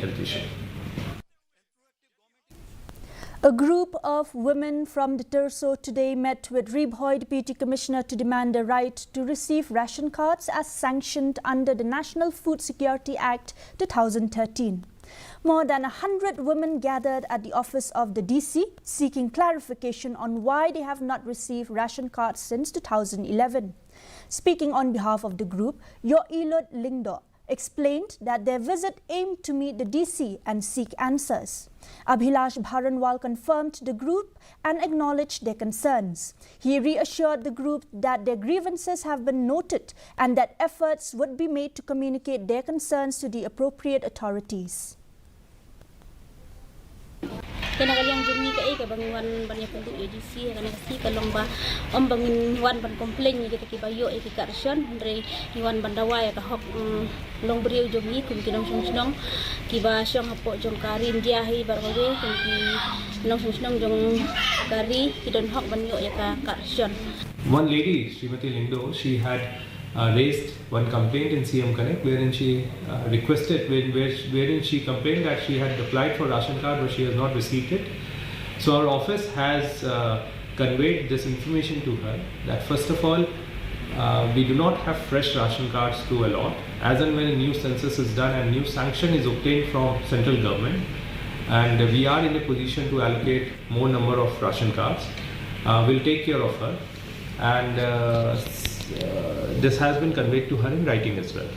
health issue. A group of women from the Terso today met with Ribhoi Deputy Commissioner to demand the right to receive ration cards as sanctioned under the National Food Security Act 2013. More than 100 women gathered at the office of the DC seeking clarification on why they have not received ration cards since 2011. Speaking on behalf of the group, Yo Ilot Lingdo explained that their visit aimed to meet the DC and seek answers. Abhilash Bharanwal confirmed the group and acknowledged their concerns. He reassured the group that their grievances have been noted and that efforts would be made to communicate their concerns to the appropriate authorities. Kanagalyang jumi ka bangin wan banyak penduduk UDC kana kasi kalong ba bangin wan ban komplain ni kita kibayo karsyon dari wan bandawa ya ka hok long beriu jumi kum kinong sunong kiba syong hapo jong kari india hi barwe kum ki nong sunong jong kari kidon hok banyo ya ka karsyon. One lady, Srimati Lindo, she had raised one complaint in CM Connect wherein she wherein she complained that she had applied for ration card but she has not received it. So our office has conveyed this information to her that first of all we do not have fresh ration cards to allot. As and when a new census is done and new sanction is obtained from central government and we are in a position to allocate more number of ration cards, we'll take care of her, and this has been conveyed to her in writing as well.